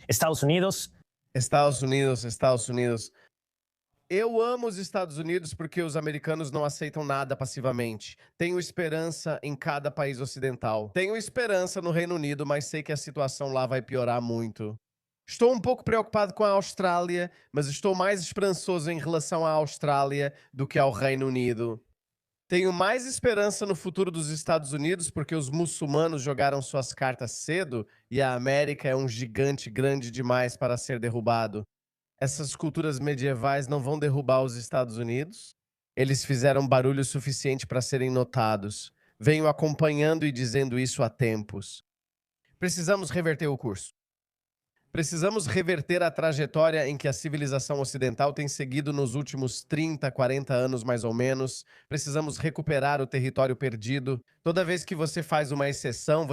Estados Unidos. Estados Unidos, Estados Unidos. Eu amo os Estados Unidos porque os americanos não aceitam nada passivamente. Tenho esperança em cada país ocidental. Tenho esperança no Reino Unido, mas sei que a situação lá vai piorar muito. Estou um pouco preocupado com a Austrália, mas estou mais esperançoso em relação à Austrália do que ao Reino Unido. Tenho mais esperança no futuro dos Estados Unidos porque os muçulmanos jogaram suas cartas cedo e a América é um gigante grande demais para ser derrubado. Essas culturas medievais não vão derrubar os Estados Unidos? Eles fizeram barulho suficiente para serem notados. Venho acompanhando e dizendo isso há tempos. Precisamos reverter o curso. Precisamos reverter a trajetória em que a civilização ocidental tem seguido nos últimos 30, 40 anos mais ou menos. Precisamos recuperar o território perdido. Toda vez que você faz uma exceção,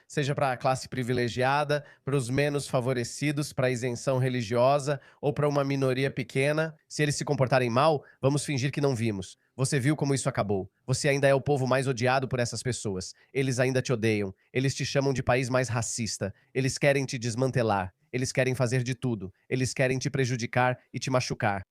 seja para a classe privilegiada, para os menos favorecidos, para a isenção religiosa ou para uma minoria pequena. Se eles se comportarem mal, vamos fingir que não vimos. Você viu como isso acabou. Você ainda é o povo mais odiado por essas pessoas. Eles ainda te odeiam. Eles te chamam de país mais racista. Eles querem te desmantelar. Eles querem fazer de tudo. Eles querem te prejudicar e te machucar.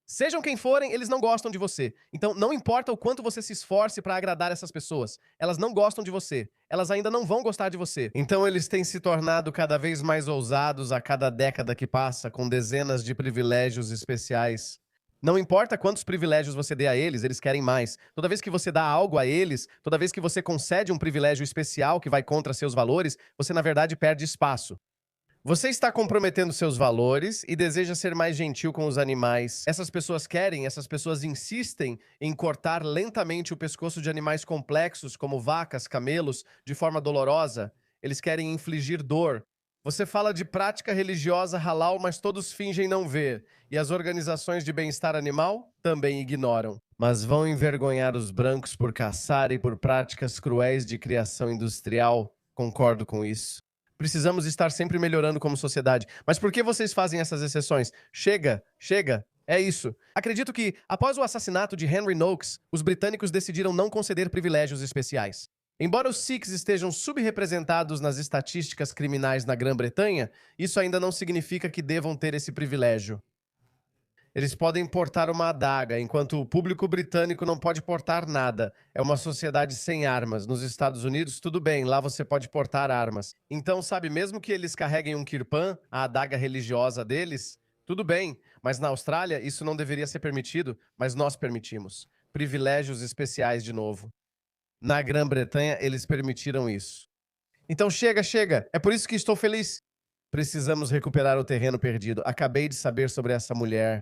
Sejam quem forem, eles não gostam de você. Então, não importa o quanto você se esforce para agradar essas pessoas. Elas não gostam de você. Elas ainda não vão gostar de você. Então, eles têm se tornado cada vez mais ousados a cada década que passa, com dezenas de privilégios especiais. Não importa quantos privilégios você dê a eles, eles querem mais. Toda vez que você dá algo a eles, toda vez que você concede um privilégio especial que vai contra seus valores, você na verdade perde espaço. Você está comprometendo seus valores e deseja ser mais gentil com os animais. Essas pessoas insistem em cortar lentamente o pescoço de animais complexos, como vacas, camelos, de forma dolorosa. Eles querem infligir dor. Você fala de prática religiosa halal, mas todos fingem não ver. E as organizações de bem-estar animal também ignoram. Mas vão envergonhar os brancos por caçar e por práticas cruéis de criação industrial. Concordo com isso. Precisamos estar sempre melhorando como sociedade. Mas por que vocês fazem essas exceções? Chega, chega. É isso. Acredito que, após o assassinato de Henry Knox, os britânicos decidiram não conceder privilégios especiais. Embora os Sikhs estejam subrepresentados nas estatísticas criminais na Grã-Bretanha, isso ainda não significa que devam ter esse privilégio. Eles podem portar uma adaga, enquanto o público britânico não pode portar nada. É uma sociedade sem armas. Nos Estados Unidos, tudo bem, lá você pode portar armas. Então, sabe, mesmo que eles carreguem um kirpan, a adaga religiosa deles, tudo bem. Mas na Austrália, isso não deveria ser permitido, mas nós permitimos. Privilégios especiais de novo. Na Grã-Bretanha, eles permitiram isso. Então chega, chega. É por isso que estou feliz. Precisamos recuperar o terreno perdido. Acabei de saber sobre essa mulher.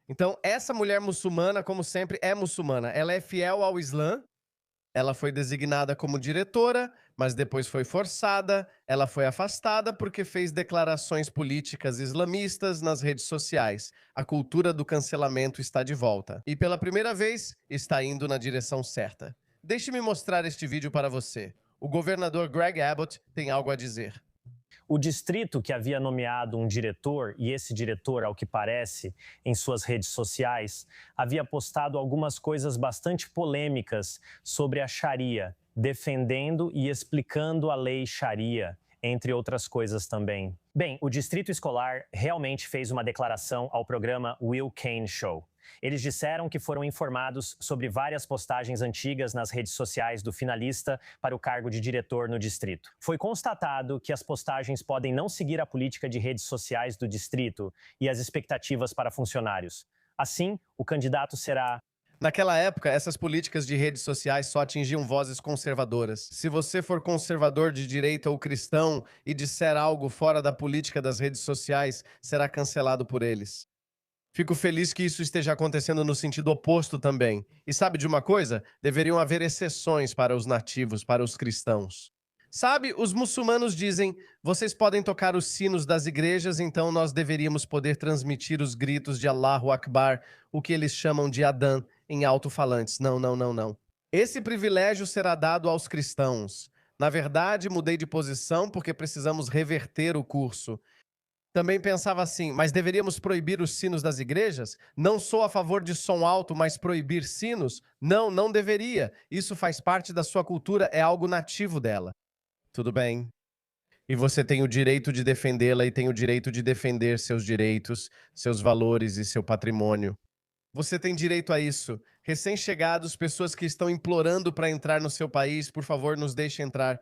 Então, essa mulher muçulmana, como sempre, é muçulmana. Ela é fiel ao Islã. Ela foi designada como diretora, mas depois foi forçada. Ela foi afastada porque fez declarações políticas islamistas nas redes sociais. A cultura do cancelamento está de volta. E pela primeira vez, está indo na direção certa. Deixe-me mostrar este vídeo para você. O governador Greg Abbott tem algo a dizer. O distrito que havia nomeado um diretor, e esse diretor, ao que parece, em suas redes sociais, havia postado algumas coisas bastante polêmicas sobre a Sharia, defendendo e explicando a lei Sharia, entre outras coisas também. Bem, o distrito escolar realmente fez uma declaração ao programa Will Kane Show. Eles disseram que foram informados sobre várias postagens antigas nas redes sociais do finalista para o cargo de diretor no distrito. Foi constatado que as postagens podem não seguir a política de redes sociais do distrito e as expectativas para funcionários. Assim, o candidato será... Naquela época, essas políticas de redes sociais só atingiam vozes conservadoras. Se você for conservador de direita ou cristão e disser algo fora da política das redes sociais, será cancelado por eles. Fico feliz que isso esteja acontecendo no sentido oposto também. E sabe de uma coisa? Deveriam haver exceções para os nativos, para os cristãos. Sabe, os muçulmanos dizem, vocês podem tocar os sinos das igrejas, então nós deveríamos poder transmitir os gritos de Allahu Akbar, o que eles chamam de Adhan, em alto-falantes. Não, não, não, não. Esse privilégio será dado aos cristãos. Na verdade, mudei de posição porque precisamos reverter o curso. Também pensava assim, mas deveríamos proibir os sinos das igrejas? Não sou a favor de som alto, mas proibir sinos? Não, não deveria. Isso faz parte da sua cultura, é algo nativo dela. Tudo bem. E você tem o direito de defendê-la e tem o direito de defender seus direitos, seus valores e seu patrimônio. Você tem direito a isso. Recém-chegados, pessoas que estão implorando para entrar no seu país, por favor, nos deixe entrar.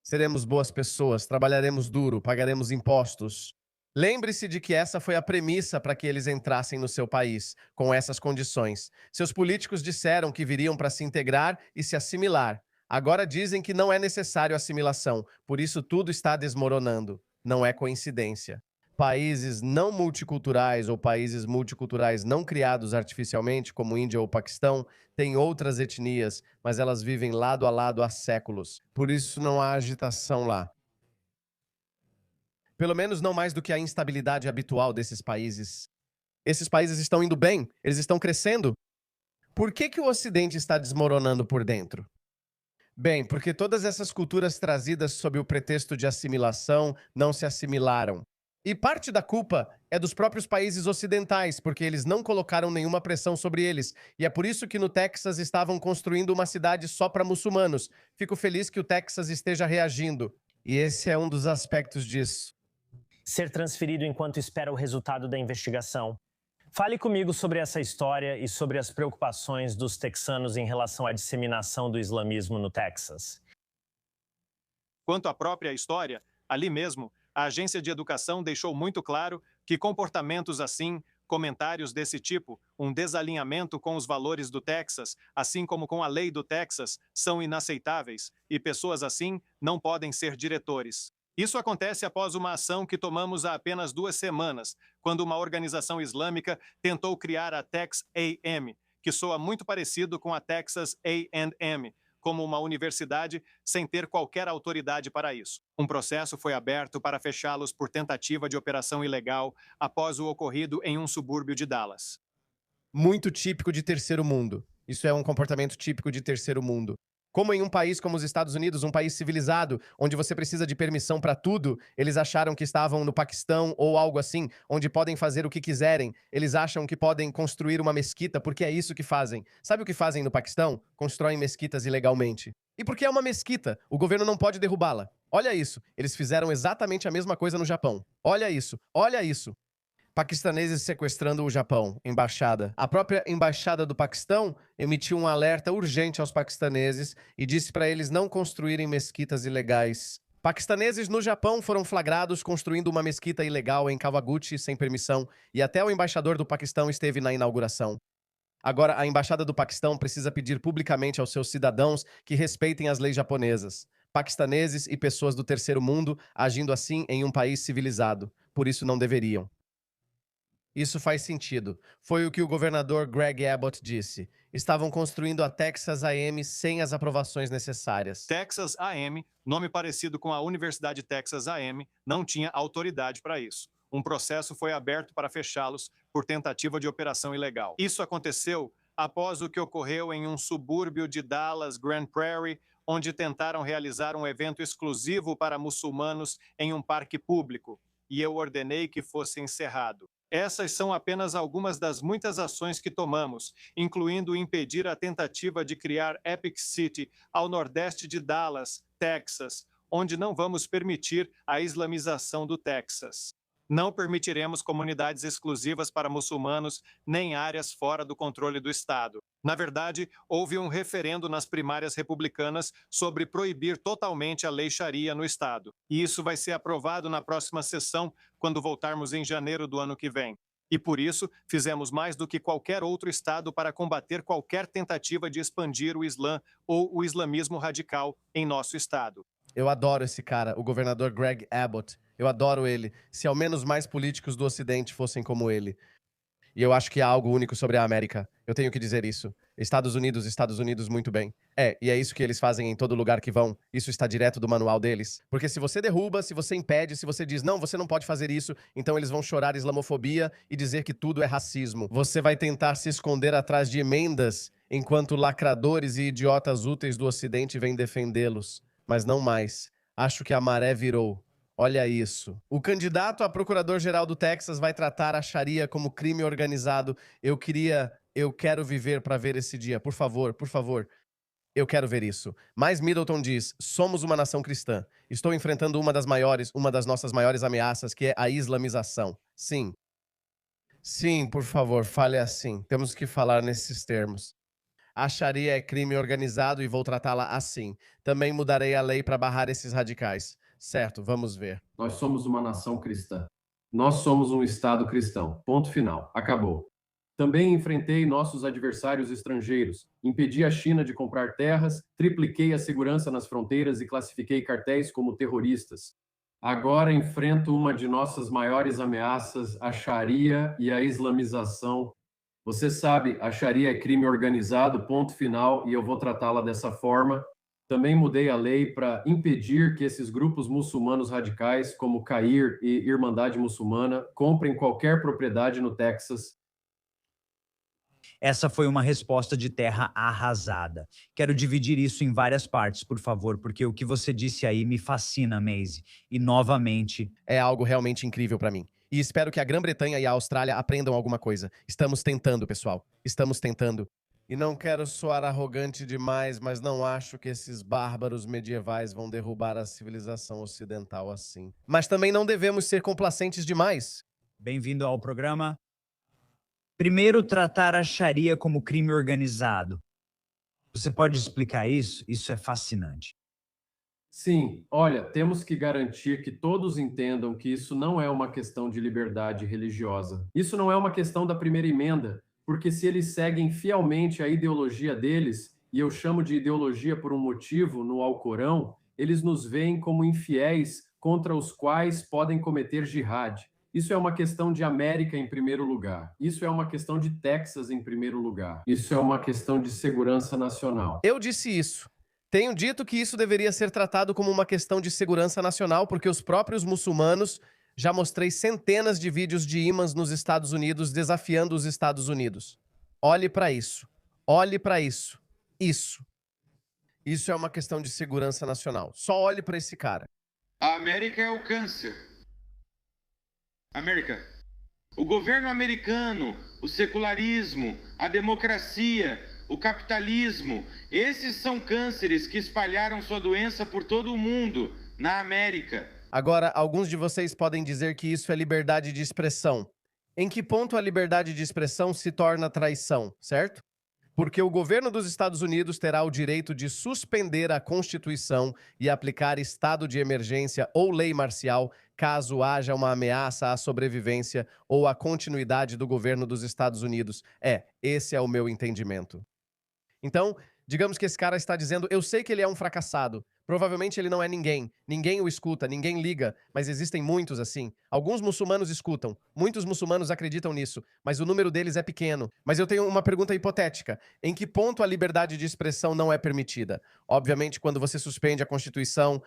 Seremos boas pessoas, trabalharemos duro, pagaremos impostos. Lembre-se de que essa foi a premissa para que eles entrassem no seu país, com essas condições. Seus políticos disseram que viriam para se integrar e se assimilar. Agora dizem que não é necessário assimilação, por isso tudo está desmoronando. Não é coincidência. Países não multiculturais ou países multiculturais não criados artificialmente, como Índia ou Paquistão, têm outras etnias, mas elas vivem lado a lado há séculos. Por isso não há agitação lá. Pelo menos não mais do que a instabilidade habitual desses países. Esses países estão indo bem, eles estão crescendo. Por que o Ocidente está desmoronando por dentro? Bem, porque todas essas culturas trazidas sob o pretexto de assimilação não se assimilaram. E parte da culpa é dos próprios países ocidentais, porque eles não colocaram nenhuma pressão sobre eles. E é por isso que no Texas estavam construindo uma cidade só para muçulmanos. Fico feliz que o Texas esteja reagindo. E esse é um dos aspectos disso. Ser transferido enquanto espera o resultado da investigação. Fale comigo sobre essa história e sobre as preocupações dos texanos em relação à disseminação do islamismo no Texas. Quanto à própria história, ali mesmo, a agência de educação deixou muito claro que comportamentos assim, comentários desse tipo, um desalinhamento com os valores do Texas, assim como com a lei do Texas, são inaceitáveis e pessoas assim não podem ser diretores. Isso acontece após uma ação que tomamos há apenas 2 semanas, quando uma organização islâmica tentou criar a Tex-AM, que soa muito parecido com a Texas A&M, como uma universidade sem ter qualquer autoridade para isso. Um processo foi aberto para fechá-los por tentativa de operação ilegal após o ocorrido em um subúrbio de Dallas. Muito típico de terceiro mundo. Isso é um comportamento típico de terceiro mundo. Como em um país como os Estados Unidos, um país civilizado, onde você precisa de permissão para tudo, eles acharam que estavam no Paquistão ou algo assim, onde podem fazer o que quiserem. Eles acham que podem construir uma mesquita, porque é isso que fazem. Sabe o que fazem no Paquistão? Constroem mesquitas ilegalmente. E porque é uma mesquita, o governo não pode derrubá-la. Olha isso, eles fizeram exatamente a mesma coisa no Japão. Olha isso, olha isso. Paquistaneses sequestrando o Japão, embaixada. A própria embaixada do Paquistão emitiu um alerta urgente aos paquistaneses e disse para eles não construírem mesquitas ilegais. Paquistaneses no Japão foram flagrados construindo uma mesquita ilegal em Kawaguchi sem permissão e até o embaixador do Paquistão esteve na inauguração. Agora, a embaixada do Paquistão precisa pedir publicamente aos seus cidadãos que respeitem as leis japonesas. Paquistaneses e pessoas do terceiro mundo agindo assim em um país civilizado. Por isso não deveriam. Isso faz sentido. Foi o que o governador Greg Abbott disse. Estavam construindo a Texas A&M sem as aprovações necessárias. Texas A&M, nome parecido com a Universidade Texas A&M, não tinha autoridade para isso. Um processo foi aberto para fechá-los por tentativa de operação ilegal. Isso aconteceu após o que ocorreu em um subúrbio de Dallas, Grand Prairie, onde tentaram realizar um evento exclusivo para muçulmanos em um parque público, e eu ordenei que fosse encerrado. Essas são apenas algumas das muitas ações que tomamos, incluindo impedir a tentativa de criar Epic City ao nordeste de Dallas, Texas, onde não vamos permitir a islamização do Texas. Não permitiremos comunidades exclusivas para muçulmanos, nem áreas fora do controle do Estado. Na verdade, houve um referendo nas primárias republicanas sobre proibir totalmente a lei Sharia no Estado. E isso vai ser aprovado na próxima sessão, quando voltarmos em janeiro do ano que vem. E por isso, fizemos mais do que qualquer outro Estado para combater qualquer tentativa de expandir o Islã ou o islamismo radical em nosso Estado. Eu adoro esse cara, o governador Greg Abbott. Eu adoro ele. Se ao menos mais políticos do Ocidente fossem como ele. E eu acho que há algo único sobre a América. Eu tenho que dizer isso. Estados Unidos, muito bem. E é isso que eles fazem em todo lugar que vão. Isso está direto do manual deles. Porque se você derruba, se você impede, se você diz, não, você não pode fazer isso, então eles vão chorar islamofobia e dizer que tudo é racismo. Você vai tentar se esconder atrás de emendas, enquanto lacradores e idiotas úteis do Ocidente vêm defendê-los. Mas não mais. Acho que a maré virou. Olha isso. O candidato a procurador-geral do Texas vai tratar a Sharia como crime organizado. Eu quero viver para ver esse dia. Por favor, por favor. Eu quero ver isso. Mas Middleton diz, somos uma nação cristã. Estou enfrentando uma das nossas maiores ameaças, que é a islamização. Sim. Sim, por favor, fale assim. Temos que falar nesses termos. A Sharia é crime organizado e vou tratá-la assim. Também mudarei a lei para barrar esses radicais. Certo, vamos ver. Nós somos uma nação cristã. Nós somos um Estado cristão. Ponto final. Acabou. Também enfrentei nossos adversários estrangeiros, impedi a China de comprar terras, tripliquei a segurança nas fronteiras e classifiquei cartéis como terroristas. Agora enfrento uma de nossas maiores ameaças, a Sharia e a islamização. Você sabe, a Sharia é crime organizado, ponto final, e eu vou tratá-la dessa forma. Também mudei a lei para impedir que esses grupos muçulmanos radicais, como CAIR e Irmandade Muçulmana, comprem qualquer propriedade no Texas. Essa foi uma resposta de terra arrasada. Quero dividir isso em várias partes, por favor, porque o que você disse aí me fascina, Maisie. E, novamente... É algo realmente incrível para mim. E espero que a Grã-Bretanha e a Austrália aprendam alguma coisa. Estamos tentando, pessoal. Estamos tentando. E não quero soar arrogante demais, mas não acho que esses bárbaros medievais vão derrubar a civilização ocidental assim. Mas também não devemos ser complacentes demais. Bem-vindo ao programa. Primeiro, tratar a Sharia como crime organizado. Você pode explicar isso? Isso é fascinante. Sim, olha, temos que garantir que todos entendam que isso não é uma questão de liberdade religiosa. Isso não é uma questão da primeira emenda, porque se eles seguem fielmente a ideologia deles, e eu chamo de ideologia por um motivo no Alcorão, eles nos veem como infiéis contra os quais podem cometer jihad. Isso é uma questão de América em primeiro lugar. Isso é uma questão de Texas em primeiro lugar. Isso é uma questão de segurança nacional. Eu disse isso. Tenho dito que isso deveria ser tratado como uma questão de segurança nacional, porque os próprios muçulmanos... Já mostrei centenas de vídeos de imãs nos Estados Unidos desafiando os Estados Unidos. Olhe para isso. Olhe para isso. Isso. Isso é uma questão de segurança nacional. Só olhe para esse cara. A América é o câncer. América. O governo americano, o secularismo, a democracia, o capitalismo, esses são cânceres que espalharam sua doença por todo o mundo, na América. Agora, alguns de vocês podem dizer que isso é liberdade de expressão. Em que ponto a liberdade de expressão se torna traição, certo? Porque o governo dos Estados Unidos terá o direito de suspender a Constituição e aplicar estado de emergência ou lei marcial caso haja uma ameaça à sobrevivência ou à continuidade do governo dos Estados Unidos. Esse é o meu entendimento. Então, digamos que esse cara está dizendo, eu sei que ele é um fracassado. Provavelmente ele não é ninguém. Ninguém o escuta, ninguém liga, mas existem muitos assim. Alguns muçulmanos escutam, muitos muçulmanos acreditam nisso, mas o número deles é pequeno. Mas eu tenho uma pergunta hipotética. Em que ponto a liberdade de expressão não é permitida? Obviamente, quando você suspende a Constituição,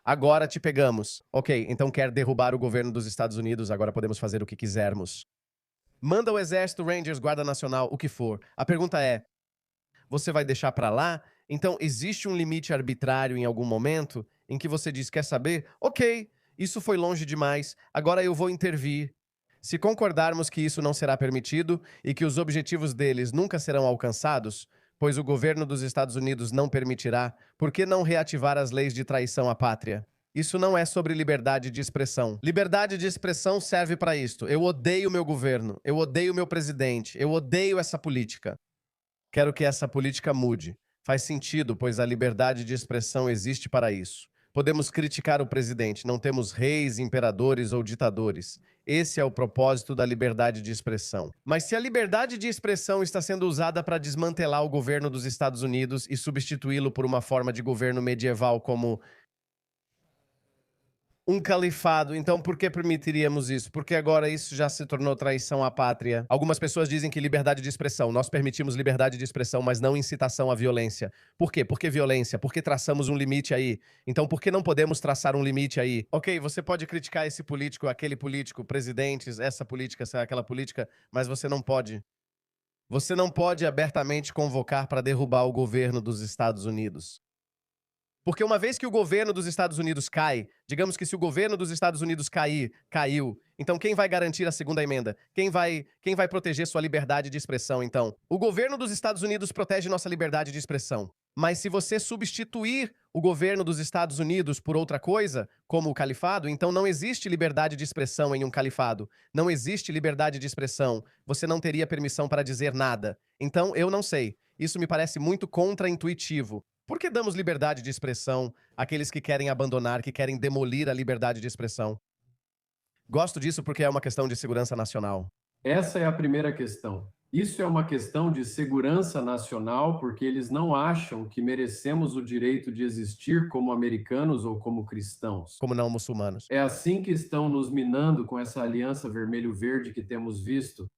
agora te pegamos. Ok, então quer derrubar o governo dos Estados Unidos, agora podemos fazer o que quisermos. Manda o exército, Rangers, Guarda Nacional, o que for. A pergunta é, você vai deixar pra lá? Então, existe um limite arbitrário em algum momento em que você diz, quer saber? Ok, isso foi longe demais, agora eu vou intervir. Se concordarmos que isso não será permitido e que os objetivos deles nunca serão alcançados, pois o governo dos Estados Unidos não permitirá, por que não reativar as leis de traição à pátria? Isso não é sobre liberdade de expressão. Liberdade de expressão serve para isto. Eu odeio meu governo, eu odeio meu presidente, eu odeio essa política. Quero que essa política mude. Faz sentido, pois a liberdade de expressão existe para isso. Podemos criticar o presidente, não temos reis, imperadores ou ditadores. Esse é o propósito da liberdade de expressão. Mas se a liberdade de expressão está sendo usada para desmantelar o governo dos Estados Unidos e substituí-lo por uma forma de governo medieval como um califado, então por que permitiríamos isso? Porque agora isso já se tornou traição à pátria. Algumas pessoas dizem que liberdade de expressão. Nós permitimos liberdade de expressão, mas não incitação à violência. Por quê? Por que violência? Porque traçamos um limite aí. Então por que não podemos traçar um limite aí? Ok, você pode criticar esse político, aquele político, presidentes, essa política, aquela política, mas você não pode. Você não pode abertamente convocar para derrubar o governo dos Estados Unidos. Porque uma vez que o governo dos Estados Unidos cai, digamos que se o governo dos Estados Unidos caiu, então quem vai garantir a segunda emenda? Quem vai proteger sua liberdade de expressão, então? O governo dos Estados Unidos protege nossa liberdade de expressão. Mas se você substituir o governo dos Estados Unidos por outra coisa, como o califado, então não existe liberdade de expressão em um califado. Não existe liberdade de expressão. Você não teria permissão para dizer nada. Então, eu não sei. Isso me parece muito contraintuitivo. Por que damos liberdade de expressão àqueles que querem abandonar, que querem demolir a liberdade de expressão? Gosto disso porque é uma questão de segurança nacional. Essa é a primeira questão. Isso é uma questão de segurança nacional, porque eles não acham que merecemos o direito de existir como americanos ou como cristãos. Como não muçulmanos. É assim que estão nos minando com essa aliança vermelho-verde que temos visto.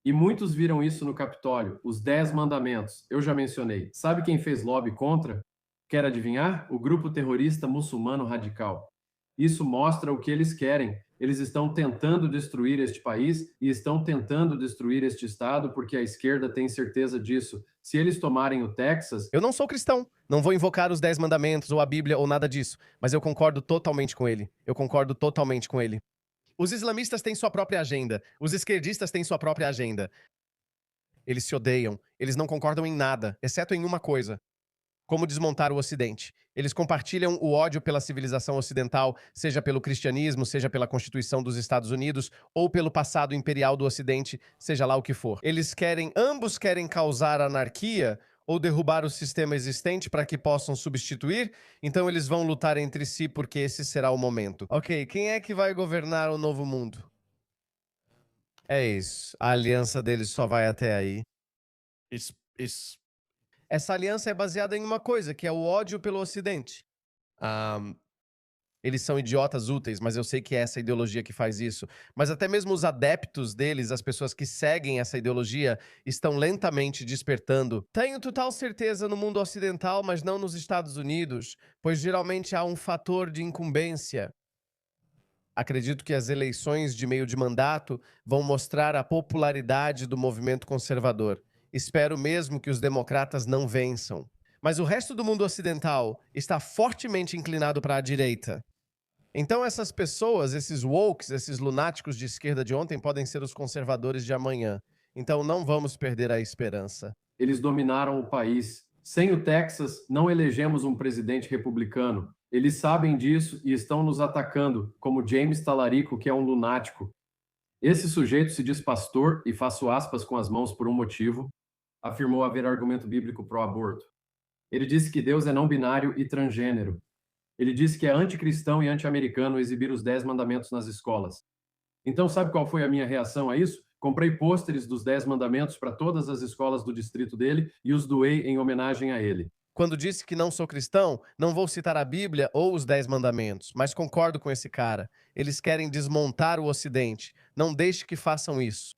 E muitos viram isso no Capitólio, os 10 mandamentos. Eu já mencionei. Sabe quem fez lobby contra? Quer adivinhar? O grupo terrorista muçulmano radical. Isso mostra o que eles querem. Eles estão tentando destruir este país e estão tentando destruir este estado porque a esquerda tem certeza disso. Se eles tomarem o Texas... Eu não sou cristão. Não vou invocar os 10 mandamentos ou a Bíblia ou nada disso. Mas eu concordo totalmente com ele. Eu concordo totalmente com ele. Os islamistas têm sua própria agenda. Os esquerdistas têm sua própria agenda. Eles se odeiam. Eles não concordam em nada, exceto em uma coisa. Como desmontar o Ocidente. Eles compartilham o ódio pela civilização ocidental, seja pelo cristianismo, seja pela Constituição dos Estados Unidos, ou pelo passado imperial do Ocidente, seja lá o que for. Ambos querem causar anarquia ou derrubar o sistema existente para que possam substituir, então eles vão lutar entre si porque esse será o momento. Ok, quem é que vai governar o novo mundo? É isso. A aliança deles só vai até aí. Essa aliança é baseada em uma coisa, que é o ódio pelo Ocidente. Eles são idiotas úteis, mas eu sei que é essa ideologia que faz isso. Mas até mesmo os adeptos deles, as pessoas que seguem essa ideologia, estão lentamente despertando. Tenho total certeza no mundo ocidental, mas não nos Estados Unidos, pois geralmente há um fator de incumbência. Acredito que as eleições de meio de mandato vão mostrar a popularidade do movimento conservador. Espero mesmo que os democratas não vençam. Mas o resto do mundo ocidental está fortemente inclinado para a direita. Então essas pessoas, esses wokes, esses lunáticos de esquerda de ontem podem ser os conservadores de amanhã. Então não vamos perder a esperança. Eles dominaram o país. Sem o Texas, não elegemos um presidente republicano. Eles sabem disso e estão nos atacando, como James Talarico, que é um lunático. Esse sujeito se diz pastor, e faço aspas com as mãos por um motivo, afirmou haver argumento bíblico pró-aborto. Ele disse que Deus é não binário e transgênero. Ele disse que é anticristão e anti-americano exibir os 10 mandamentos nas escolas. Então, sabe qual foi a minha reação a isso? Comprei pôsteres dos 10 mandamentos para todas as escolas do distrito dele e os doei em homenagem a ele. Quando disse que não sou cristão, não vou citar a Bíblia ou os 10 mandamentos, mas concordo com esse cara. Eles querem desmontar o Ocidente. Não deixe que façam isso.